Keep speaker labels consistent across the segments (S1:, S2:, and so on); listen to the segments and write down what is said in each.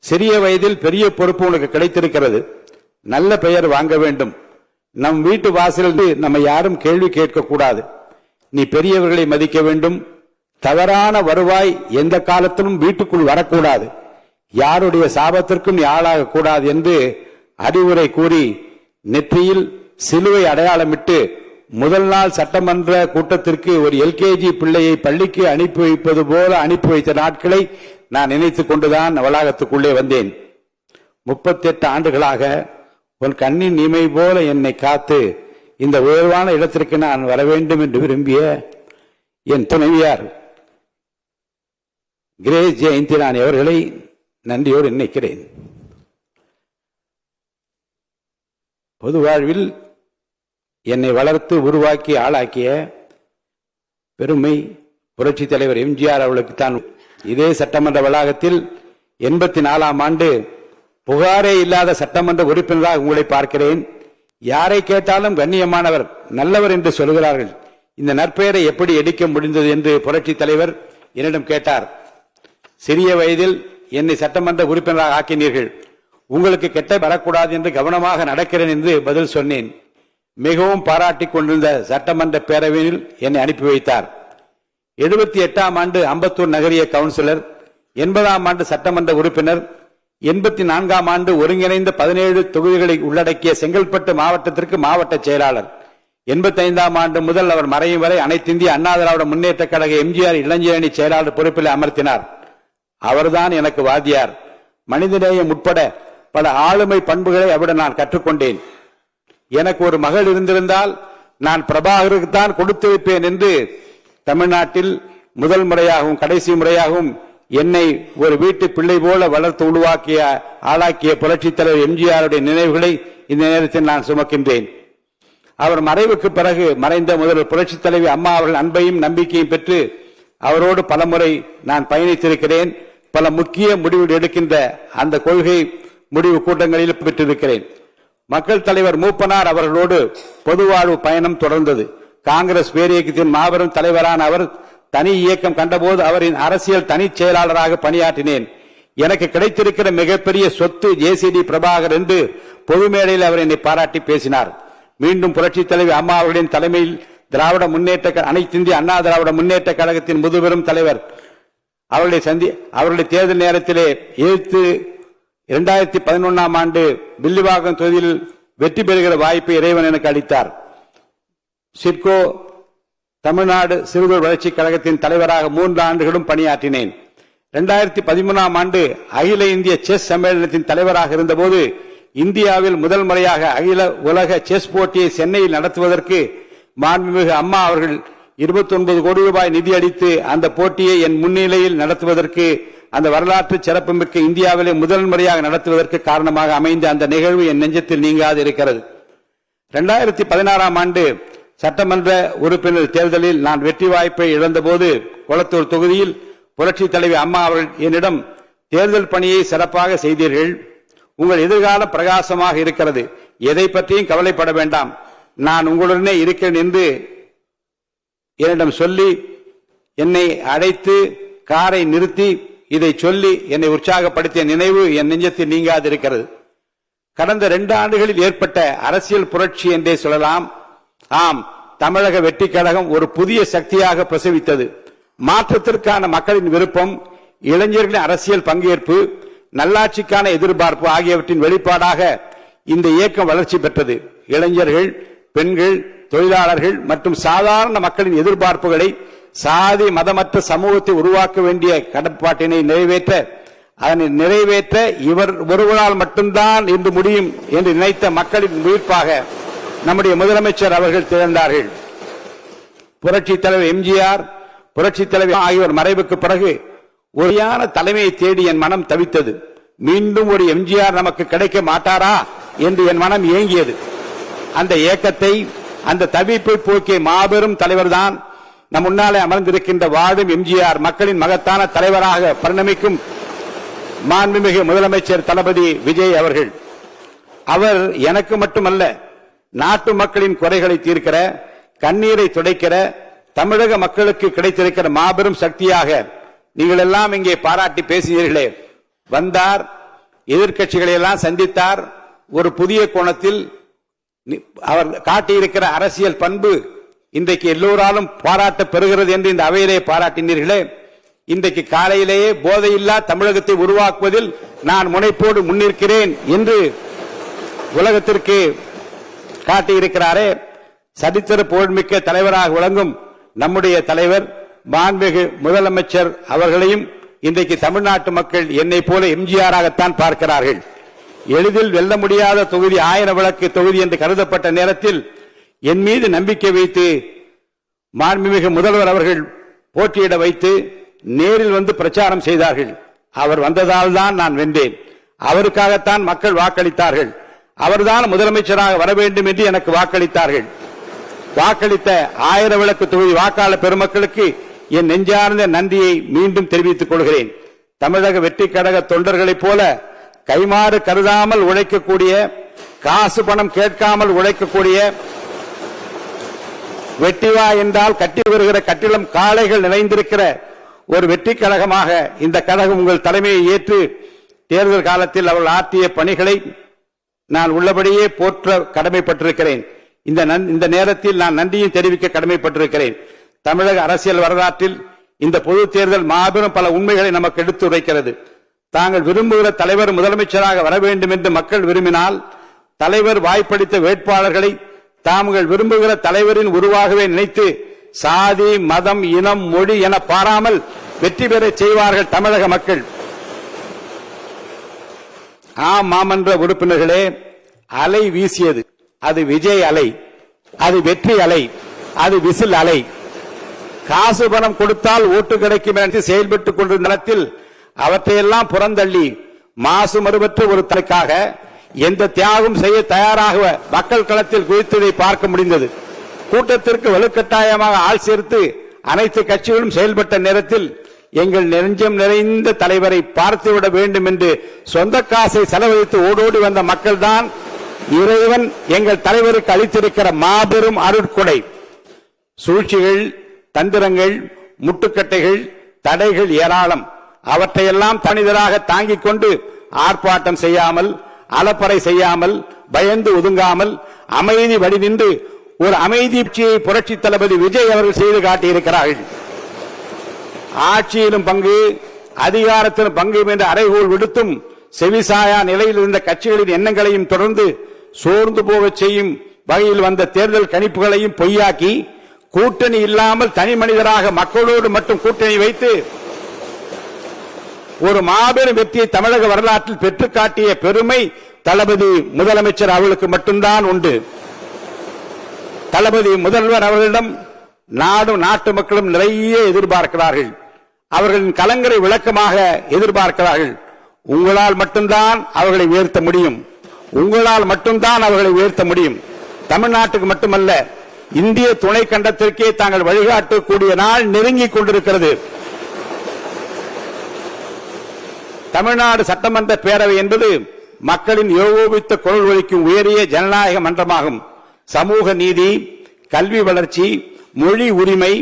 S1: சிறிய வயதில் பெரிய பொறுப்பு உனக்கு கிடைத்திருக்கிறது. நல்ல பெயர் வாங்க வேண்டும். நம் வீட்டு வாசலில் நம்ம யாரும் கேள்வி கேட்க கூடாது. நீ பெரியவர்களை மதிக்க வேண்டும். தவறான வருவாய் எந்த காலத்திலும் வீட்டுக்குள் வரக்கூடாது. யாருடைய சாபத்திற்கும் நீ ஆளாக கூடாது என்று அறிவுரை கூறி நெற்றியில் சிலுவை அடையாளமிட்டு முதல் நாள் சட்டமன்ற கூட்டத்திற்கு ஒரு எல்கேஜி பிள்ளையை பள்ளிக்கு அனுப்பி வைப்பது போல அனுப்பி வைத்த நாட்களை நான் நினைத்துக் கொண்டுதான் வளாகத்துக்குள்ளே வந்தேன். 38 ஆண்டுகளாக உன் கண்ணின் இமை போல என்னை காத்து இந்த உயர்வான இடத்திற்கு நான் வர வேண்டும் என்று விரும்பிய என் துணைவியார் கிரேஸ் ஜெயந்திராணி அவர்களை நன்றியோடு நினைக்கிறேன். பொது வாழ்வில் என்னை வளர்த்து உருவாக்கி ஆளாக்கிய பெருமை புரட்சி தலைவர் எம்ஜிஆர் அவர்களுக்கு தான். இதே சட்டமன்ற வளாகத்தில் 84ஆம் ஆண்டு புகாரே இல்லாத சட்டமன்ற உறுப்பினராக உங்களை பார்க்கிறேன். யாரை கேட்டாலும் கண்ணியமானவர், நல்லவர் என்று சொல்கிறார்கள். இந்த நற்பெயரை எப்படி எடுக்க முடிந்தது என்று புரட்சி தலைவர் என்னிடம் கேட்டார். சிறிய வயதில் என்னை சட்டமன்ற உறுப்பினராக ஆக்கினீர்கள். உங்களுக்கு கெட்ட வரக்கூடாது என்று கவனமாக நடக்கிறேன் என்று பதில் சொன்னேன். மிகவும் பாராட்டிக் கொண்டிருந்த சட்டமன்ற பேரவையில் என்னை அனுப்பி வைத்தார். 78ஆம் ஆண்டு அம்பத்தூர் நகரிய கவுன்சிலர், 80ஆம் ஆண்டு சட்டமன்ற உறுப்பினர், 84ஆம் ஆண்டு ஒருங்கிணைந்த 17 தொகுதிகளை உள்ளடக்கிய செங்கல்பட்டு மாவட்டத்திற்கு மாவட்ட செயலாளர். 85ஆம் ஆண்டு முதல் அவர் மறையும் வரை அனைத்து இந்திய அண்ணா திராவிட முன்னேற்ற கழக எம்ஜிஆர் இளைஞரணி செயலாளர் பொறுப்பில் அமர்த்தினார். அவர்தான் எனக்கு வாத்தியார். மனிதநேயம் உட்பட பல ஆளுமை பண்புகளை அவரிடம் நான் கற்றுக்கொண்டேன். எனக்கு ஒரு மகள் இருந்திருந்தால் நான் பிரபாகருக்கு தான் கொடுத்து வைப்பேன் என்று தமிழ்நாட்டில் முதல் முறையாகவும் கடைசி முறையாகவும் என்னை ஒரு வீட்டு பிள்ளை போல வளர்த்து உருவாக்கிய ஆளாக்கிய புரட்சி தலைவர் எம்ஜிஆருடைய நினைவுகளை இந்த நேரத்தில் நான் சுமக்கின்றேன். அவர் மறைவுக்கு பிறகு மறைந்த முதல்வர் புரட்சி தலைவி அம்மா அவர்கள் அன்பையும் நம்பிக்கையும் பெற்று அவரோடு பலமுறை நான் பயணித்திருக்கிறேன். பல முக்கிய முடிவுகள் எடுக்கின்ற அந்த கொள்கை முடிவு கூட்டங்களில் பெற்றிருக்கிறேன். மக்கள் தலைவர் மூப்பனார் அவர்களோடு பொதுவாழ்வு பயணம் தொடர்ந்தது. காங்கிரஸ் பேரியக்கத்தின் மாபெரும் தலைவரான அவர் தனி இயக்கம் கண்டபோது அவரின் அரசியல் தனி செயலாளராக பணியாற்றினேன். எனக்கு கிடைத்திருக்கிற மிகப்பெரிய சொத்து ஜேசிடி பிரபாகர் என்று பொது மேடையில் அவர் என்னை பாராட்டி பேசினார். மீண்டும் புரட்சி தலைவி அம்மா அவர்களின் தலைமையில் திராவிட முன்னேற்ற அனைத்து இந்திய அண்ணா திராவிட முன்னேற்ற கழகத்தின் முதுபெரும் தலைவர் அவருடைய தேர்தல் நேரத்திலே எதிர்த்து 2011ஆம் ஆண்டு வில்லிவாக்கம் தொகுதியில் வெற்றி பெறுகிற வாய்ப்பை இறைவன் எனக்கு அளித்தார். சிட்கோ தமிழ்நாடு சிறுவர் வளர்ச்சி கழகத்தின் தலைவராக 3 ஆண்டுகளும் பணியாற்றினேன். 2013ஆம் ஆண்டு அகில இந்திய செஸ் சம்மேளனத்தின் தலைவராக இருந்தபோது இந்தியாவில் முதல் முறையாக அகில உலக செஸ் போட்டியை சென்னையில் நடத்துவதற்கு மாண்புமிகு அம்மா அவர்கள் 29 கோடி ரூபாய் நிதி அளித்து அந்த போட்டியை என் முன்னிலையில் நடத்துவதற்கு, அந்த வரலாற்று சிறப்புமிக்க இந்தியாவிலே முதல் முறையாக நடத்துவதற்கு காரணமாக அமைந்த அந்த நிகழ்வு என் நெஞ்சத்தில் நீங்காது இருக்கிறது. 2016ஆம் ஆண்டு சட்டமன்ற உறுப்பினர் தேர்தலில் நான் வெற்றி வாய்ப்பை இழந்தபோது கொளத்தூர் தொகுதியில் புரட்சி தலைவி அம்மா அவர்கள் என்னிடம், தேர்தல் பணியை சிறப்பாக செய்தீர்கள், உங்கள் எதிர்காலம் பிரகாசமாக இருக்கிறது, எதை பற்றியும் கவலைப்பட வேண்டாம், நான் உங்களுடனே இருக்கிறேன் என்று என்னிடம் சொல்லி என்னை அழைத்து காரை நிறுத்தி இதை சொல்லி என்னை உற்சாகப்படுத்திய நினைவு என் நெஞ்சத்தில் நீங்காது இருக்கிறது. கடந்த 2 ஆண்டுகளில் ஏற்பட்ட அரசியல் புரட்சி என்றே சொல்லலாம். ஆம், தமிழக வெற்றி கழகம் ஒரு புதிய சக்தியாக பிரசவித்தது. மாற்றத்திற்கான மக்களின் விருப்பம், இளைஞர்களின் அரசியல் பங்கேற்பு, நல்லாட்சிக்கான எதிர்பார்ப்பு ஆகியவற்றின் வெளிப்பாடாக இந்த இயக்கம் வளர்ச்சி பெற்றது. இளைஞர்கள், பெண்கள், தொழிலாளர்கள் மற்றும் சாதாரண மக்களின் எதிர்பார்ப்புகளை, சாதி மதமற்ற சமூகத்தை உருவாக்க வேண்டிய கடப்பாட்டினை நிறைவேற்ற இவர் ஒருவரால் மட்டும்தான் இன்று முடியும் என்று நினைத்த மக்களின் உயிர்ப்பாக நம்முடைய முதலமைச்சர் அவர்கள் திகழ்ந்தார்கள். புரட்சி தலைவர் எம்ஜிஆர், புரட்சி தலைவர் ஆகியோர் மறைவுக்கு பிறகு ஒருயான தலைமையை தேடி என் மனம் தவித்தது. மீண்டும் ஒரு எம்ஜிஆர் நமக்கு கிடைக்க மாட்டாரா என்று என் மனம் ஏங்கியது. அந்த ஏக்கத்தை, அந்த தவிப்பை போக்கிய மாபெரும் தலைவர் தான் நம் முன்னாலே அமர்ந்திருக்கின்ற வாழும் எம்ஜிஆர், மக்களின் மகத்தான தலைவராக பரிணமிக்கும் மாண்புமிகு முதலமைச்சர் தளபதி விஜய் அவர்கள். அவர் எனக்கு மட்டுமல்ல, நாட்டு மக்களின் குறைகளை தீர்க்கிற, கண்ணீரை துடைக்கிற, தமிழக மக்களுக்கு கிடைத்திருக்கிற மாபெரும் சக்தியாக நீங்கள் எல்லாம் இங்கே பாராட்டி பேசினீர்களே. வந்தார், எதிர்க்கட்சிகளை எல்லாம் சந்தித்தார். ஒரு புதிய கோணத்தில் அவர் காட்டியிருக்கிற அரசியல் பண்பு இன்றைக்கு எல்லோராலும் பாராட்ட பெறுகிறது என்று இந்த அவையிலே பாராட்டினீர்களே. இன்றைக்கு காலையிலேயே போதையில்லா தமிழகத்தை உருவாக்குவதில் நான் முனைப்போடு முன்னிற்கிறேன் என்று உலகத்திற்கு காட்டியிருக்கிறாரே. சரித்திர புகழ்மிக்க தலைவராக விளங்கும் நம்முடைய தலைவர் மாண்புமிகு முதலமைச்சர் அவர்களையும் இன்றைக்கு தமிழ்நாட்டு மக்கள் என்னை போல எம்ஜிஆராகத்தான் பார்க்கிறார்கள். எளிதில் வெல்ல முடியாத தொகுதி 1000 விளக்கு தொகுதி என்று கருதப்பட்ட நேரத்தில் என் மீது நம்பிக்கை வைத்து மாண்புமிகு முதல்வர் அவர்கள் போட்டியிட வைத்து நேரில் வந்து பிரச்சாரம் செய்தார்கள். அவர் வந்ததால் தான் நான் வென்றேன். அவருக்காகத்தான் மக்கள் வாக்களித்தார்கள். அவர்தான் முதலமைச்சராக வர வேண்டும் என்று எனக்கு வாக்களித்தார்கள். வாக்களித்த 1000 விளக்கு தொகுதி வாக்காளர் பெருமக்களுக்கு என் நெஞ்சார்ந்த நன்றியை மீண்டும் தெரிவித்துக் கொள்கிறேன். தமிழக வெற்றி கழக தொண்டர்களைப் போல கைமாறு கருதாமல் உழைக்கக்கூடிய, காசு பணம் கேட்காமல் உழைக்கக்கூடிய, வெட்டிவா என்றால் கட்டி வருகிற கட்டிடம் காளைகள் நிறைந்திருக்கிற ஒரு வெற்றி கழகமாக இந்த கழகம் உங்கள் தலைமையை ஏற்று தேர்தல் காலத்தில் அவர்கள் ஆற்றிய பணிகளை நான் உள்ளபடியே போற்ற கடமைப்பட்டிருக்கிறேன். இந்த நேரத்தில் நான் நன்றியை தெரிவிக்க கடமைப்பட்டிருக்கிறேன். தமிழக அரசியல் வரலாற்றில் இந்த பொது தேர்தல் மாபெரும் பல உண்மைகளை நமக்கு எடுத்துரைக்கிறது. தாங்கள் விரும்புகிற தலைவர் முதலமைச்சராக வர வேண்டும் என்று மக்கள் விரும்பினால் தலைவர் வாய்ப்பளித்த வேட்பாளர்களை தாங்கள் விரும்புகிற தலைவரின் உருவாகவே நினைத்து சாதி, மதம், இனம், மொழி என பாராமல் வெற்றி பெற செய்வார்கள் தமிழக மக்கள். மாமன்ற உறுப்பினர்களே, அலை வீசியது. அது விஜய் அலை, அது வெற்றி அலை, அது விசில் அலை. காசு பணம் கொடுத்தால் ஓட்டு கிடைக்கும் என்று செயல்பட்டுக் கொண்டிருந்த நேரத்தில் அவற்றையெல்லாம் புறந்தள்ளி மாசு மறுபற்ற ஒரு தலைக்காக எந்த தியாகம் செய்ய தயாராக மக்கள் களத்தில் குதித்ததை பார்க்க முடிந்தது. கூட்டத்திற்கு வலுக்கட்டாயமாக ஆள் சேர்த்து அனைத்து கட்சிகளும் செயல்பட்ட நேரத்தில் எங்கள் நெஞ்சம் நிறைந்த தலைவரை பார்த்துவிட வேண்டும் என்று சொந்த காசை செலவழித்து ஓடோடி வந்த மக்கள் தான் இறைவன் எங்கள் தலைவருக்கு அளித்திருக்கிற மாபெரும் அருட்கொடை. சூழ்ச்சிகள், தந்திரங்கள், முட்டுக்கட்டைகள், தடைகள் ஏராளம். அவற்றையெல்லாம் தனிதராக தாங்கிக் கொண்டு ஆர்ப்பாட்டம் செய்யாமல், அலப்பறை செய்யாமல், பயந்து ஒதுங்காமல் அமைதி வழி நின்று ஒரு அமைதி புரட்சி தளபதி விஜய் அவர்கள் செய்து காட்டியிருக்கிறார்கள். ஆட்சியிலும் பங்கு, அதிகாரத்திலும் பங்கு என்ற அறைகோல் விடுத்தும் செவிசாயா நிலையில் இருந்த கட்சிகளின் எண்ணங்களையும் தொடர்ந்து சோர்ந்து போக செய்யும் வகையில் வந்த தேர்தல் கணிப்புகளையும் பொய்யாக்கி கூட்டணி இல்லாமல் தனி மனிதராக மக்களோடு மட்டும் கூட்டணி வைத்து ஒரு மாபெரும் வெற்றியை தமிழக வரலாற்றில் பெற்று காட்டிய பெருமை தளபதி முதலமைச்சர் அவர்களுக்கு மட்டும்தான் உண்டு. தளபதி முதல்வர் அவர்களிடம் நாடும் நாட்டு மக்களும் நிறைய எதிர்பார்க்கிறார்கள். அவர்களின் கலங்கரை விளக்கமாக எதிர்பார்க்கிறார்கள். உங்களால் மட்டும்தான் அவர்களை உயர்த்த முடியும். உங்களால் மட்டும்தான் அவர்களை உயர்த்த முடியும். தமிழ்நாட்டுக்கு மட்டுமல்ல, இந்திய துணை கண்டத்திற்கே தாங்கள் வழிகாட்டக்கூடிய நாள் நெருங்கிக் கொண்டிருக்கிறது. தமிழ்நாடு சட்டமன்ற பேரவை என்பது மக்களின் ஏகோபித்த குரல் ஒலிக்கும் உயரிய ஜனநாயக மன்றமாகும். சமூக நீதி, கல்வி வளர்ச்சி, மொழி உரிமை,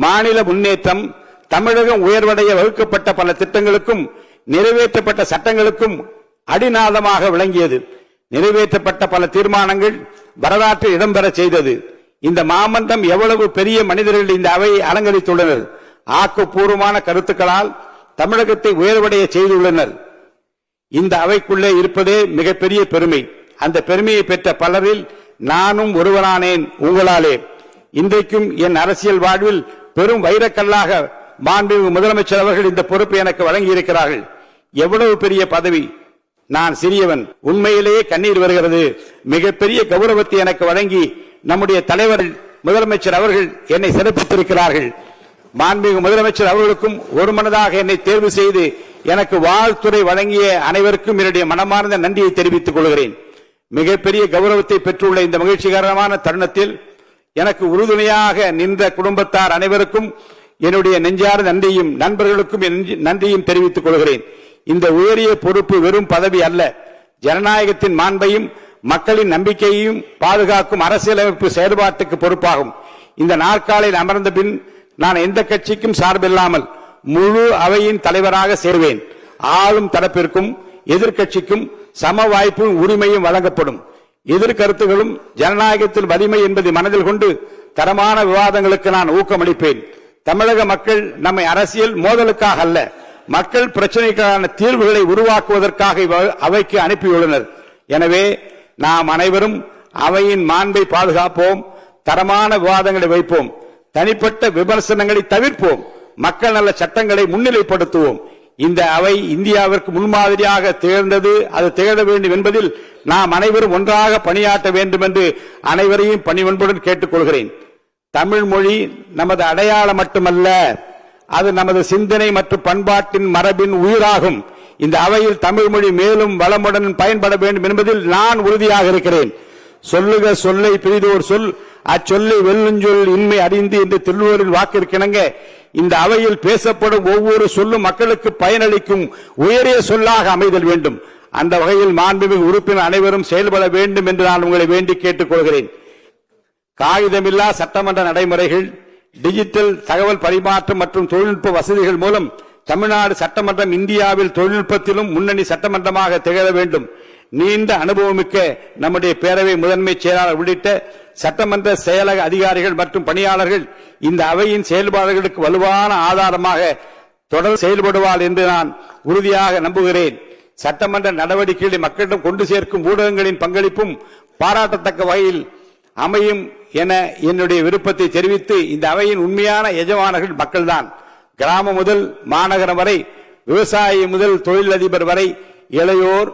S1: மாநில முன்னேற்றம், தமிழகம் உயர்வடைய வகுக்கப்பட்ட பல திட்டங்களுக்கும் நிறைவேற்றப்பட்ட சட்டங்களுக்கும் அடிநாதமாக விளங்கியது. நிறைவேற்றப்பட்ட பல தீர்மானங்கள் வரலாற்றில் இடம்பெற செய்தது. இந்த மாமன்றம் எவ்வளவு பெரிய மனிதர்கள் இந்த அவையை அலங்கரித்துள்ளனர். ஆக்கப்பூர்வமான கருத்துக்களால் தமிழகத்தை உயர்வடைய செய்துள்ளனர். இந்த அவைக்குள்ளே இருப்பதே மிகப்பெரிய பெருமை. அந்த பெருமையை பெற்ற பலரில் நானும் ஒருவரானேன் உங்களாலே. இன்றைக்கும் என் அரசியல் வாழ்வில் பெரும் வைரக்கல்லாக மாண்புமிகு முதலமைச்சர் அவர்கள் இந்த பொறுப்பை எனக்கு வழங்கி இருக்கிறார்கள். எவ்வளவு பெரிய பதவி! நான் சிறியவன். உண்மையிலேயே கண்ணீர் வருகிறது. மிகப்பெரிய கௌரவத்தை எனக்கு வழங்கி நம்முடைய தலைவர் முதலமைச்சர் அவர்கள் என்னை சிறப்பித்திருக்கிறார்கள். மாண்புமிகு முதலமைச்சர் அவர்களுக்கும் ஒரு மனதாக என்னை தேர்வு செய்து எனக்கு வாழ்த்துறை வழங்கிய அனைவருக்கும் என்னுடைய மனமார்ந்த நன்றியை தெரிவித்துக் கொள்கிறேன். மிகப்பெரிய கௌரவத்தை பெற்றுள்ள இந்த மகிழ்ச்சிகரமான தருணத்தில் எனக்கு உறுதுணையாக நின்ற குடும்பத்தார் அனைவருக்கும் என்னுடைய நெஞ்சார்ந்த நன்றியும், நண்பர்களுக்கும் நன்றியும் தெரிவித்துக் கொள்கிறேன். இந்த உயரிய பொறுப்பு வெறும் பதவி அல்ல, ஜனநாயகத்தின் மாண்பையும் மக்களின் நம்பிக்கையையும் பாதுகாக்கும் அரசியலமைப்பு செயல்பாட்டுக்கு பொறுப்பாகும். இந்த நாற்காலில் அமர்ந்த பின் நான் எந்த கட்சிக்கும் சார்பில்லாமல் முழு அவையின் தலைவராக சேர்வேன். ஆளும் தரப்பிற்கும் எதிர்க்கட்சிக்கும் சம வாய்ப்பும் உரிமையும் வழங்கப்படும். எதிர்கருத்துகளும் ஜனநாயகத்தில் வலிமை என்பதை மனதில் கொண்டு தரமான விவாதங்களுக்கு நான் ஊக்கமளிப்பேன். தமிழக மக்கள் நம்மை அரசியல் மோதலுக்காக அல்ல, மக்கள் பிரச்சனைக்கான தீர்வுகளை உருவாக்குவதற்காக அவைக்கு அனுப்பியுள்ளனர். எனவே நாம் அனைவரும் அவையின் மாண்பை பாதுகாப்போம், தரமான விவாதங்களை வைப்போம், தனிப்பட்ட விமர்சனங்களை தவிர்ப்போம், மக்கள் நல சட்டங்களை முன்னிலைப்படுத்துவோம். இந்த அவை இந்தியாவிற்கு முன்மாதிரியாக திகழ்ந்தது, அது திகழ வேண்டும் என்பதில் நாம் அனைவரும் ஒன்றாக பணியாற்ற வேண்டும் என்று அனைவரையும் பணிவன்புடன் கேட்டுக்கொள்கிறேன். தமிழ் மொழி நமது அடையாளம் மட்டுமல்ல, அது நமது சிந்தனை மற்றும் பண்பாட்டின் மரபின் உயிராகும். இந்த அவையில் தமிழ் மொழி மேலும் வளமுடன் பயன்பட வேண்டும் என்பதில் நான் உறுதியாக இருக்கிறேன். சொல்லுக சொல்லை பிரிதோர் சொல், அச்சொல்லை வெல்லுஞ்சொல் இன்மை அறிந்து என்று திருவள்ளுவரின் வாக்கிற்கிணங்க இந்த அவையில் பேசப்படும் ஒவ்வொரு சொல்லும் மக்களுக்கு பயனளிக்கும் உயரிய சொல்லாக அமைதல் வேண்டும். அந்த வகையில் மாண்புமிகு உறுப்பினர் அனைவரும் செயல்பட வேண்டும் என்று நான் உங்களை வேண்டி கேட்டுக்கொள்கிறேன். காகிதமில்லா சட்டமன்ற நடைமுறைகள், டிஜிட்டல் தகவல் பரிமாற்றம் மற்றும் தொழில்நுட்ப வசதிகள் மூலம் தமிழ்நாடு சட்டமன்றம் இந்தியாவில் தொழில்நுட்பத்திலும் முன்னணி சட்டமன்றமாக திகழ வேண்டும். நீண்ட அனுபவமிக்க நம்முடைய பேரவை முதன்மை செயலாளர் உள்ளிட்ட சட்டமன்ற செயலக அதிகாரிகள் மற்றும் பணியாளர்கள் இந்த அவையின் செயல்பாடுகளுக்கு வலுவான ஆதாரமாக தொடர்ந்து செயல்படுவார் என்று நான் உறுதியாக நம்புகிறேன். சட்டமன்ற நடவடிக்கைகளை மக்களிடம் கொண்டு சேர்க்கும் ஊடகங்களின் பங்களிப்பும் பாராட்டத்தக்க வகையில் அமையும் என என்னுடைய விருப்பத்தை தெரிவித்து, இந்த அவையின் உண்மையான எஜமானர்கள் மக்கள்தான். கிராமம் முதல் மாநகரம் வரை, விவசாயி முதல் தொழிலதிபர் வரை, இளையோர்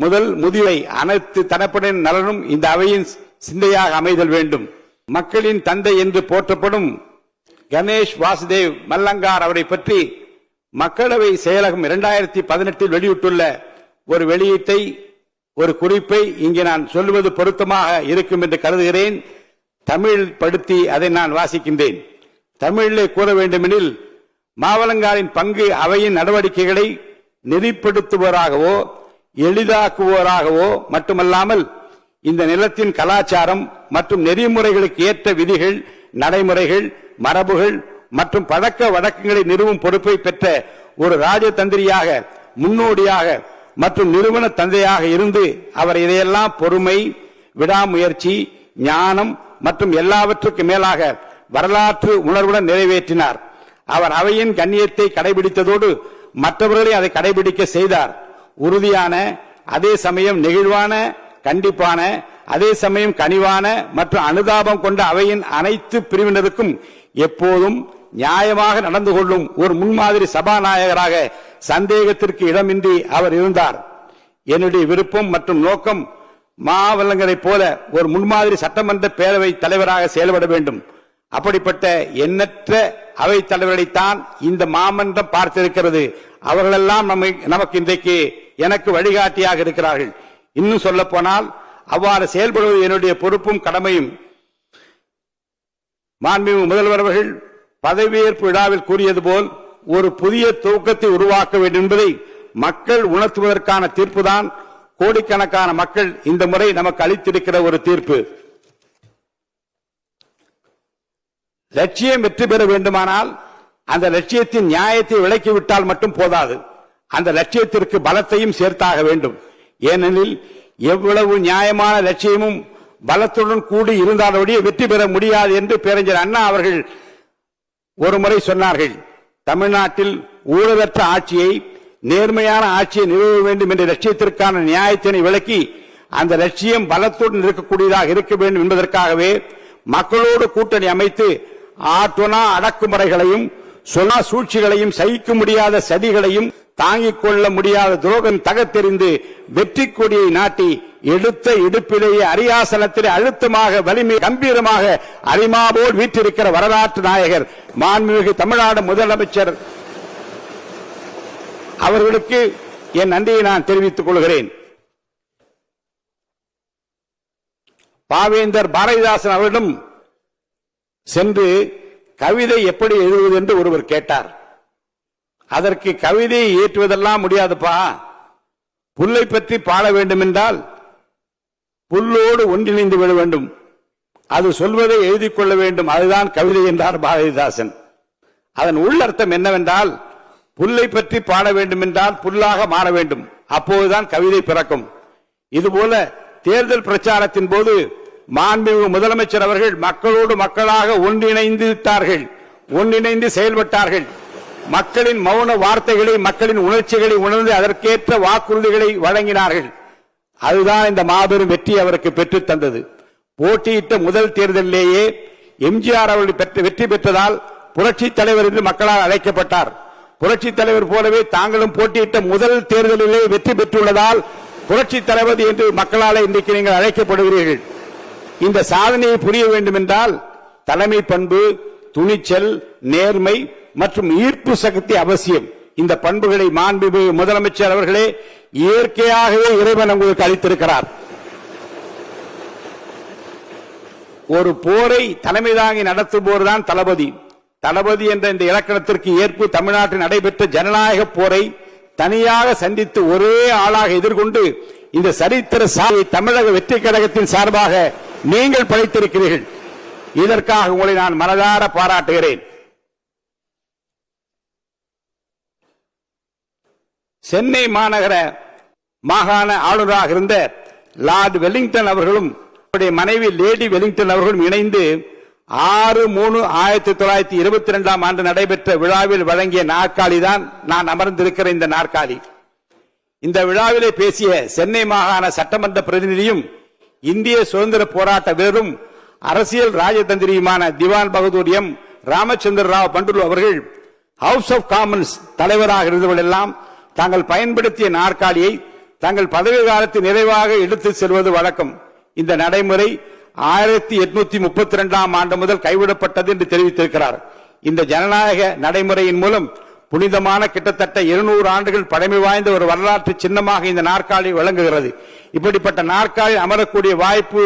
S1: முதல் முதியவை அனைத்து தரப்பினரின் நலனும் இந்த அவையின் சிந்தையாக அமைதல் வேண்டும். மக்களின் தந்தை என்று போற்றப்படும் கணேஷ் வாசுதேவ் மல்லங்கார் அவரை பற்றி மக்களவை செயலகம் 2018 வெளியிட்டுள்ள ஒரு வெளியீட்டை, ஒரு குறிப்பை இங்கே நான் சொல்வது பொருத்தமாக இருக்கும் என்று கருதுகிறேன். தமிழ் படுத்தி அதை நான் வாசிக்கின்றேன். தமிழிலே கூற வேண்டுமெனில், மாவலங்காரின் பங்கு அவையின் நடவடிக்கைகளை நெறிப்படுத்துவராகவோ எளிதாக்குவோராகவோ மட்டுமல்லாமல் இந்த நிலத்தின் கலாச்சாரம் மற்றும் நெறிமுறைகளுக்கு ஏற்ற விதிகள், நடைமுறைகள், மரபுகள் மற்றும் பழக்க வழக்கங்களை நிறுவும் பொறுப்பை பெற்ற ஒரு ராஜதந்திரியாக, முன்னோடியாக மற்றும் நிறுவன தந்தையாக இருந்து அவர் இதையெல்லாம் பொறுமை, விடாமுயற்சி, ஞானம் மற்றும் எல்லாவற்றுக்கும் மேலாக வரலாற்று உணர்வுடன் நிறைவேற்றினார். அவர் அவையின் கண்ணியத்தை கடைபிடித்ததோடு மற்றவர்களை அதை கடைபிடிக்க செய்தார். உறுதியான, அதே சமயம் நெகிழ்வான, கண்டிப்பான, அதே சமயம் கனிவான மற்றும் அனுதாபம் கொண்ட அவையின் அனைத்து பிரிவினருக்கும் எப்போதும் நியாயமாக நடந்து கொள்ளும் ஒரு முன்மாதிரி சபாநாயகராக சந்தேகத்திற்கு இடமின்றி அவர் இருந்தார். என்னுடைய விருப்பம் மற்றும் நோக்கம் மாவல்லங்கரை போல ஒரு முன்மாதிரி சட்டமன்ற பேரவை தலைவராக செயல்பட வேண்டும். அப்படிப்பட்ட எண்ணற்ற அவை தலைவர்களைத்தான் இந்த மாமன்றம் பார்த்திருக்கிறது. அவர்களெல்லாம் நமக்கு இன்றைக்கு எனக்கு வழிகாட்டியாக இருக்கிறார்கள். இன்னும் சொல்ல போனால் அவ்வாறு செயல்படுவது என்னுடைய பொறுப்பும் கடமையும். மாண்புமிகு முதல்வர் அவர்கள் பதவியேற்பு விழாவில் கூறியது போல் ஒரு புதிய துவக்கத்தை உருவாக்க வேண்டும் என்பதை மக்கள் உணர்த்துவதற்கான தீர்ப்புதான் கோடிக்கணக்கான மக்கள் இந்த முறை நமக்கு அளித்திருக்கிற ஒரு தீர்ப்பு. லட்சியம் வெற்றி பெற வேண்டுமானால் அந்த லட்சியத்தின் நியாயத்தை விளக்கிவிட்டால் மட்டும் போதாது, அந்த லட்சியத்திற்கு பலத்தையும் சேர்த்தாக வேண்டும். ஏனெனில் எவ்வளவு நியாயமான லட்சியமும் பலத்துடன் கூடி இருந்தாலோடைய வெற்றி பெற முடியாது என்று பேரறிஞர் அண்ணா அவர்கள் ஒரு முறை சொன்னார்கள். தமிழ்நாட்டில் ஊழலற்ற ஆட்சியை, நேர்மையான ஆட்சியை நிறுவ வேண்டும் என்ற லட்சியத்திற்கான நியாயத்தினை விளக்கி அந்த லட்சியம் பலத்துடன் இருக்கக்கூடியதாக இருக்க வேண்டும் என்பதற்காகவே மக்களோடு கூட்டணி அமைத்து ஆற்றுணா அடக்குமுறைகளையும் சொன்னா சூழ்ச்சிகளையும் சகிக்க முடியாத சதிகளையும் தாங்கிக் கொள்ள முடியாத துரோகம் தகத்தெறிந்து வெற்றி கொடியை நாட்டி எடுத்த இடுப்பிலேயே அரியாசனத்திலே அழுத்தமாக வலிமை கம்பீரமாக அரிமாபோல் வீற்றிருக்கிற வரலாற்று நாயகர் மாண்புமிகு தமிழ்நாடு முதலமைச்சர் அவர்களுக்கு என் நன்றியை நான் தெரிவித்துக் கொள்கிறேன். பாவேந்தர் பாரதிதாசன் அவரிடம் சென்று கவிதை எப்படி எழுதுவது என்று ஒருவர் கேட்டார். அதற்கு கவிதையை ஏற்றுவதெல்லாம் முடியாதுப்பா, புல்லை பற்றி பாட வேண்டும் என்றால் புல்லோடு ஒன்றிணைந்து விட வேண்டும், அது சொல்வதை எழுதி கொள்ள வேண்டும், அதுதான் கவிதை என்றார் பாரதிதாசன். அதன் உள்ளர்த்தம் என்னவென்றால், புல்லை பற்றி பாட வேண்டும் என்றால் புல்லாக மாற வேண்டும், அப்போதுதான் கவிதை பிறக்கும். இதுபோல தேர்தல் பிரச்சாரத்தின் போது மாண்புமிகு முதலமைச்சர் அவர்கள் மக்களோடு மக்களாக ஒன்றிணைந்து செயல்பட்டார்கள். மக்களின் மௌன வார்த்தைகளை, மக்களின் உணர்ச்சிகளை உணர்ந்து அதற்கேற்ற வாக்குறுதிகளை வழங்கினார்கள். அதுதான் இந்த மாபெரும் வெற்றி அவருக்கு பெற்றுத் தந்தது. போட்டியிட்ட முதல் தேர்தலிலேயே எம்ஜிஆர் அவர்கள் வெற்றி பெற்றதால் புரட்சி தலைவர் என்று மக்களால் அழைக்கப்பட்டார். புரட்சி தலைவர் போலவே தாங்களும் போட்டியிட்ட முதல் தேர்தலிலே வெற்றி பெற்றுள்ளதால் புரட்சி தளபதி என்று மக்களால் இன்றைக்கு நீங்கள் அழைக்கப்படுகிறீர்கள். இந்த சாதனையை புரிய வேண்டும் என்றால் தலைமை பண்பு, துணிச்சல், நேர்மை மற்றும் ஈர்ப்பு சக்தி அவசியம். இந்த பண்புகளை மாண்புமிகு முதலமைச்சர் அவர்களே இயற்கையாகவே இறைவன் உங்களுக்கு அளித்திருக்கிறார். ஒரு போரை தலைமை தாங்கி நடத்துபோர்தான் தளபதி. தளபதி என்ற இந்த இலக்கணத்திற்கு ஏற்பு தமிழ்நாட்டில் நடைபெற்ற ஜனநாயக போரை தனியாக சந்தித்து ஒரே ஆளாக எதிர்கொண்டு இந்த சரித்திர சாதனையை தமிழக வெற்றி கழகத்தின் சார்பாக நீங்கள் படைத்திருக்கிறீர்கள். இதற்காக உங்களை நான் மனதார பாராட்டுகிறேன். சென்னை மாகாண ஆளுநராக இருந்த லார்ட் வெலிங்டன் அவர்களும் அவருடைய மனைவி லேடி வெலிங்டன் அவர்களும் இணைந்து 6/3/1922 ஆண்டு நடைபெற்ற விழாவில் வழங்கிய நாற்காலி தான் நான் அமர்ந்திருக்கிற இந்த நாற்காலி. இந்த விழாவிலே பேசிய சென்னை மாகாண சட்டமன்ற பிரதிநிதியும் இந்திய சுதந்திர போராட்ட வீரரும் அரசியல் ராஜதந்திரியுமான திவான் பகதூர் எம் ராமச்சந்திர ராவ் பண்டுலு அவர்கள் ஹவுஸ் ஆஃப் காமன்ஸ் தலைவராக இருந்தவர்கள் எல்லாம் தாங்கள் பயன்படுத்திய நாற்காலியை தங்கள் பதவி காலத்தில் நிறைவாக எடுத்து செல்வது வழக்கம். இந்த நடைமுறை 1832 ஆண்டு முதல் கைவிடப்பட்டது என்று தெரிவித்திருக்கிறார். இந்த ஜனநாயக நடைமுறையின் மூலம் புனிதமான கிட்டத்தட்ட 200 ஆண்டுகள் பழமை வாய்ந்த ஒரு வரலாற்று சின்னமாக இந்த நாற்காலி விளங்குகிறது. இப்படிப்பட்ட நாற்காலி அமரக்கூடிய வாய்ப்பு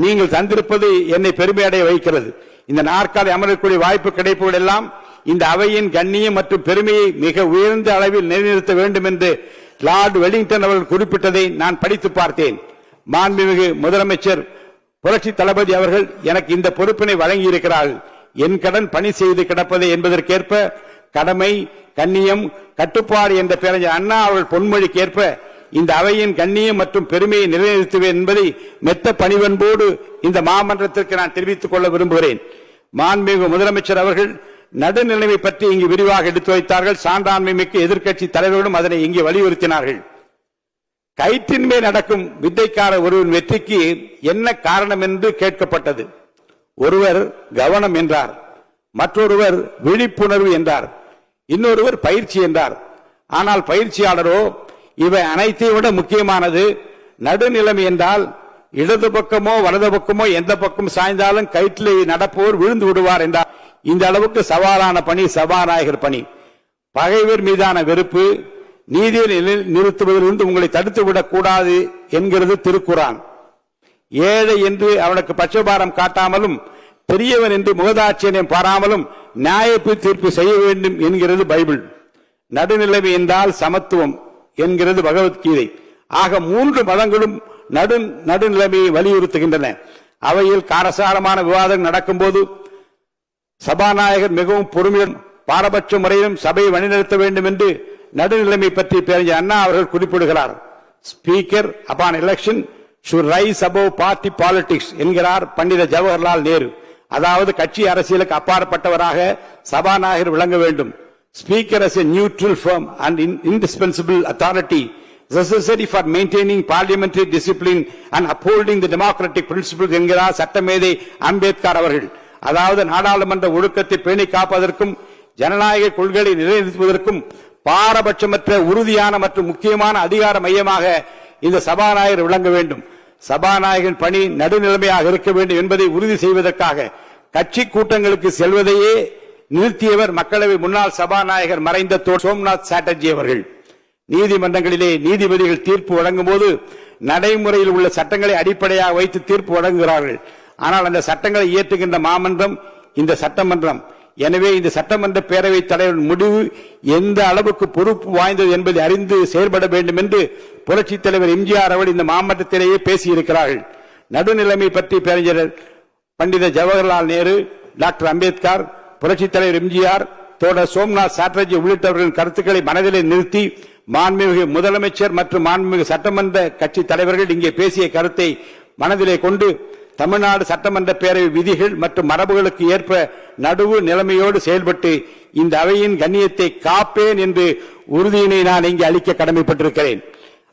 S1: நீங்கள் தந்திருப்பது என்னை பெருமையடைய வைக்கிறது. இந்த நாற்காலி அமரக்கூடிய வாய்ப்பு கிடைப்பவர்கள் எல்லாம் இந்த அவையின் கண்ணியம் மற்றும் பெருமையை மிக உயர்ந்த அளவில் நிலைநிறுத்த வேண்டும் என்று லார்ட் வெலிங்டன் அவர்கள் குறிப்பிட்டதை நான் படித்து பார்த்தேன். மாண்புமிகு முதலமைச்சர் புரட்சி தளபதி அவர்கள் எனக்கு இந்த பொறுப்பினை வழங்கியிருக்கிறார்கள். என் கடன் பணி செய்து கிடப்பது என்பதற்கேற்ப கடமை, கண்ணியம், கட்டுப்பாடு என்ற பேரறிஞர் அண்ணா அவர்கள் பொன்மொழிக்கேற்ப இந்த அவையின் கண்ணியம் மற்றும் பெருமையை நிலைநிறுத்துவேன் என்பதை மெத்த பணிவன்போடு இந்த மாமன்றத்திற்கு நான் தெரிவித்துக் கொள்ள விரும்புகிறேன். மாண்புமிகு முதலமைச்சர் அவர்கள் நடுநிலைமை பற்றி இங்கு விரிவாக எடுத்து வைத்தார்கள். சான்றாண்மை மிக்க எதிர்க்கட்சி தலைவர்களும் அதனை இங்கே வலியுறுத்தினார்கள். கயிற்றின் மேல் நடக்கும் வித்தைக்கார ஒருவன் வெற்றிக்கு என்ன காரணம் என்று கேட்கப்பட்டது. ஒருவர் கவனம் என்றார், மற்றொருவர் விழிப்புணர்வு என்றார், இன்னொருவர் பயிற்சி என்றார். ஆனால் பயிற்சியாளரோ இவை அனைத்தையும் விட முக்கியமானது நடுநிலைமை என்றால் இடது பக்கமோ வலது பக்கமோ எந்த பக்கம் சாய்ந்தாலும் கயிற்றில் நடப்போர் விழுந்து விடுவார் என்றார். இந்த அளவுக்கு சவாலான பணி சபாநாயகர் பணி. பகைவர் மீதான வெறுப்பு நீதியை நிறுத்துவதிலிருந்து உங்களை தடுத்துவிடக் கூடாது என்கிறது திருக்குரான். ஏழை என்று அவனுக்கு பட்சபாரம் காட்டாமலும் பெரியவன் என்று முகதாட்சியம் பாராமலும் நியாய தீர்ப்பு செய்ய வேண்டும் என்கிறது பைபிள். நடுநிலைமை என்றால் சமத்துவம் என்கிறது பகவத்கீதை. ஆக 3 மதங்களும் நடுநிலைமையை வலியுறுத்துகின்றன. அவையில் காரசாரமான விவாதம் நடக்கும் போது சபாநாயகர் மிகவும் பொறுமையுடன் பாரபட்ச முறையிலும் சபையை வழிநடத்த வேண்டும் என்று நடுநிலைமை பற்றி பேரறிஞர் அண்ணா அவர்கள் குறிப்பிடுகிறார். Speaker upon election should rise above party politics என்கிறார் பண்டித ஜவஹர்லால் நேரு. அதாவது கட்சி அரசியலுக்கு அப்பாற்பட்டவராக சபாநாயகர் விளங்க வேண்டும். Speaker as a neutral firm and indispensable authority necessary for maintaining parliamentary discipline and upholding the democratic principles என்கிறார் சட்டமேதை அம்பேத்கர் அவர்கள். அதாவது நாடாளுமன்ற ஒழுக்கத்தை பேணி காப்பதற்கும் ஜனநாயக கொள்கைகளை நிலைநிறுத்துவதற்கும் பாரபட்சமற்ற உறுதியான மற்றும் முக்கியமான அதிகார மையமாக இந்த சபாநாயகர் விளங்க வேண்டும். சபாநாயகரின் பணி நடுநிலைமையாக இருக்க வேண்டும் என்பதை உறுதி செய்வதற்காக கட்சி கூட்டங்களுக்கு செல்வதையே நிறுத்தியவர் மக்களவை முன்னாள் சபாநாயகர் மறைந்த சோம்நாத் சாட்டர்ஜி அவர்கள். நீதிமன்றங்களிலே நீதிபதிகள் தீர்ப்பு வழங்கும் போது நடைமுறையில் உள்ள சட்டங்களை அடிப்படையாக வைத்து தீர்ப்பு வழங்குகிறார்கள். ஆனால் அந்த சட்டங்களை இயற்றுகின்ற மாமன்றம் இந்த சட்டமன்றம். எனவே இந்த சட்டமன்ற பேரவைத் தலைவர் முடிவு எந்த அளவுக்கு பொறுப்பு வாய்ந்தது என்பதை அறிந்து செயல்பட வேண்டும் என்று புரட்சித் தலைவர் எம்ஜிஆர் அவர்கள் இந்த மாமன்றத்திலேயே பேசியிருக்கிறார்கள். நடுநிலைமை பற்றி பேரறிஞர் பண்டித ஜவஹர்லால் நேரு, டாக்டர் அம்பேத்கர், புரட்சித் தலைவர் எம்ஜிஆர், தோழர் சோம்நாத் சாட்டர்ஜி உள்ளிட்டவர்களின் கருத்துக்களை மனதிலே நிறுத்தி மாண்புமிகு முதலமைச்சர் மற்றும் மாண்புமிகு சட்டமன்ற கட்சி தலைவர்கள் இங்கே பேசிய கருத்தை மனதிலே கொண்டு தமிழ்நாடு சட்டமன்ற பேரவை விதிகள் மற்றும் மரபுகளுக்கு ஏற்ப நடுவு நிலைமையோடு செயல்பட்டு இந்த அவையின் கண்ணியத்தை காப்பேன் என்று உறுதியினை நான் இங்கே அளிக்க கடமைப்பட்டிருக்கிறேன்.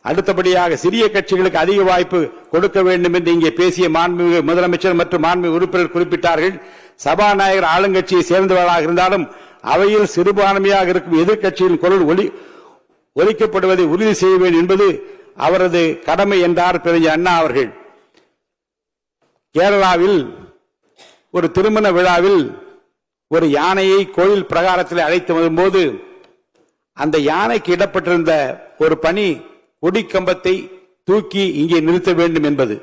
S1: அடுத்தபடியாக சிறிய கட்சிகளுக்கு அதிக வாய்ப்பு கொடுக்க வேண்டும் என்று இங்கே பேசிய மாண்புமிகு முதலமைச்சர் மற்றும் மாண்புமிகு உறுப்பினர் குறிப்பிட்டார்கள். சபாநாயகர் ஆளுங்கட்சியை சேர்ந்தவர்களாக இருந்தாலும் அவையில் சிறுபான்மையாக இருக்கும் எதிர்க்கட்சியின் குரல் ஒலிக்கப்படுவதை உறுதி செய்ய வேண்டும் என்பது அவரது கடமை என்றார் பேரறிஞர் அண்ணா அவர்கள். கேரளாவில் ஒரு திருமண விழாவில் ஒரு யானையை கோயில் பிரகாரத்தில் அழைத்து வரும்போது அந்த யானைக்கு இடப்பட்டிருந்த ஒரு பணி கொடிக்கம்பத்தை தூக்கி இங்கே நிறுத்த வேண்டும் என்பது.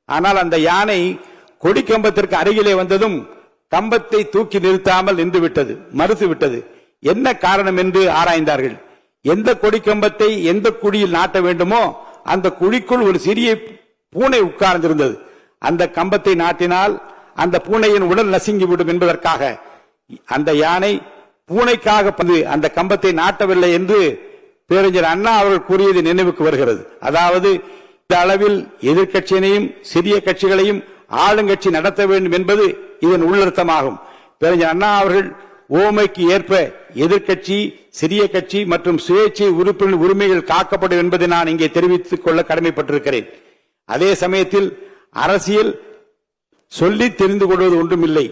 S1: ஆனால் அந்த யானை கொடிக்கம்பத்திற்கு அருகிலே வந்ததும் கம்பத்தை தூக்கி நிறுத்தாமல் நின்றுவிட்டது, மறுத்துவிட்டது. என்ன காரணம் என்று ஆராய்ந்தார்கள். எந்த கொடிக்கம்பத்தை எந்த குழியில் நாட்ட வேண்டுமோ அந்த குழிக்குள் ஒரு சிறிய பூனை உட்கார்ந்திருந்தது. அந்த கம்பத்தை நாட்டினால் அந்த பூனையின் உடல் நசுங்கிவிடும் என்பதற்காக அந்த யானை பூனைக்காக அந்த கம்பத்தை நாட்டவில்லை என்று பேரறிஞர் அண்ணா அவர்கள் கூறியது நினைவுக்கு வருகிறது. அதாவது இந்த அளவில் எதிர்க்கட்சியினையும் சிறிய கட்சிகளையும் ஆளுங்கட்சி நடத்த வேண்டும் என்பது இதன் உள்ளர்த்தமாகும். பேரறிஞர் அண்ணா அவர்கள் ஓமைக்கு ஏற்ப எதிர்க்கட்சி, சிறிய கட்சி மற்றும் சுயேட்சை உறுப்பினர் உரிமைகள் காக்கப்படும் என்பதை நான் இங்கே தெரிவித்துக் கொள்ள கடமைப்பட்டிருக்கிறேன். அதே சமயத்தில் அரசியல் சொல்லி தெரிந்து கொள்வது ஒன்றுமில்லை,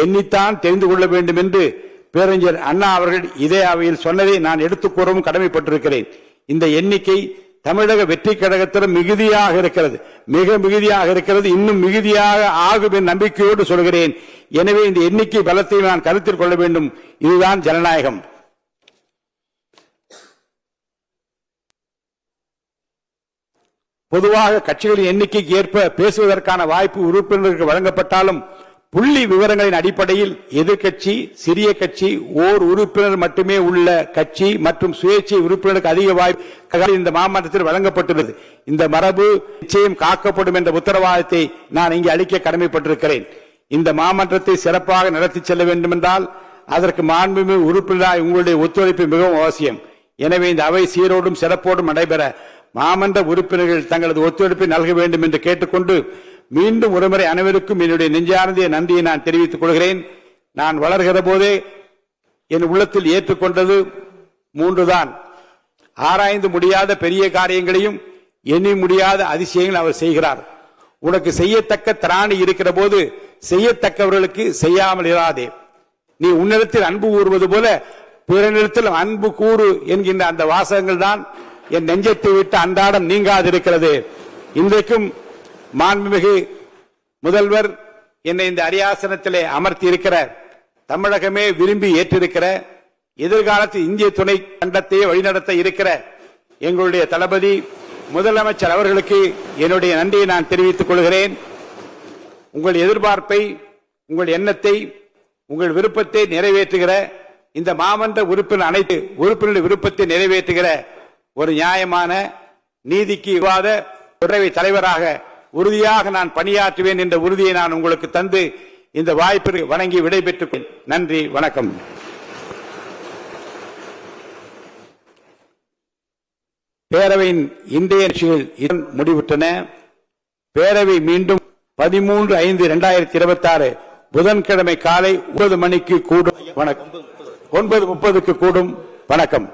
S1: எண்ணித்தான் தெரிந்து கொள்ள வேண்டும் என்று பேரறிஞர் அண்ணா அவர்கள் இதே அவையில் சொன்னதை நான் எடுத்துக் கூறவும் கடமைப்பட்டிருக்கிறேன். இந்த எண்ணிக்கை தமிழக வெற்றி கழகத்திடம் மிகுதியாக இருக்கிறது, மிக மிகுதியாக இருக்கிறது, இன்னும் மிகுதியாக ஆகும் என் நம்பிக்கையோடு சொல்கிறேன். எனவே இந்த எண்ணிக்கை பலத்தை நான் கருத்தில் கொள்ள வேண்டும். இதுதான் ஜனநாயகம். பொதுவாக கட்சிகளின் எண்ணிக்கைக்கு ஏற்ப பேசுவதற்கான வாய்ப்பு உறுப்பினருக்கு வழங்கப்பட்டாலும் புள்ளி விவரங்களின் அடிப்படையில் எதிர்க்கட்சி, சிறிய கட்சி, ஓர் உறுப்பினர் மட்டுமே உள்ள கட்சி மற்றும் சுயேட்சை உறுப்பினருக்கு அதிக வாய்ப்பு இந்த மாமன்றத்தில் வழங்கப்பட்டுள்ளது. இந்த மரபு நிச்சயம் காக்கப்படும் என்ற உத்தரவாதத்தை நான் இங்கே அளிக்க கடமைப்பட்டிருக்கிறேன். இந்த மாமன்றத்தை சிறப்பாக நடத்தி செல்ல வேண்டும் என்றால் அதற்கு மாண்புமிகு உறுப்பினராய் உங்களுடைய ஒத்துழைப்பு மிகவும் அவசியம். எனவே இந்த அவை சீரோடும் சிறப்போடும் நடைபெற மாமன்ற உறுப்பினர்கள் தங்களது ஒத்துழைப்பை நல்க வேண்டும் என்று கேட்டுக்கொண்டு மீண்டும் ஒருமுறை அனைவருக்கும் என்னுடைய நெஞ்சார்ந்த நன்றியை நான் தெரிவித்துக் கொள்கிறேன். நான் வளர்கிற போதே என் உள்ளத்தில் ஏற்றுக்கொண்டது 3 தான். ஆராய்ந்து முடியாத பெரிய காரியங்களையும் எண்ணி முடியாத அதிசயங்கள் அவர் செய்கிறார். உனக்கு செய்யத்தக்க திராணி இருக்கிற போது செய்யத்தக்கவர்களுக்கு செய்யாமல் இராதே. நீ உன்னிடத்தில் அன்பு கூறுவது போல பிறனிடத்தில் அன்பு கூறு என்கின்ற அந்த வாசகங்கள் தான் என் நெஞ்சத்தை விட்டு அன்றாடம் நீங்காதிருக்கிறது. இன்றைக்கும் மாண்புமிகு முதல்வர் என்னை இந்த அரியாசனத்திலே அமர்த்தி இருக்கிற, தமிழகமே விரும்பி ஏற்றிருக்கிற, எதிர்காலத்தில் இந்திய துணை கண்டத்தையே வழிநடத்த இருக்கிற எங்களுடைய தளபதி முதலமைச்சர் அவர்களுக்கு என்னுடைய நன்றியை நான் தெரிவித்துக் கொள்கிறேன். உங்கள் எதிர்பார்ப்பை, உங்கள் எண்ணத்தை, உங்கள் விருப்பத்தை நிறைவேற்றுகிற இந்த மாமன்ற உறுப்பினர் அனைத்து உறுப்பினருடைய விருப்பத்தை நிறைவேற்றுகிற ஒரு நியாயமான நீதிக்கு விவாத பேரவைத் தலைவராக உறுதியாக நான் பணியாற்றுவேன் என்ற உறுதியை நான் உங்களுக்கு தந்து இந்த வாய்ப்பை வழங்கி விடைபெற்று நன்றி, வணக்கம். பேரவையின் இன்றைய நிகழ்ச்சிகள் முடிவுற்றன. பேரவை மீண்டும் 13/5/2026 புதன்கிழமை காலை 9 மணிக்கு கூடும். 9:30 கூடும். வணக்கம்.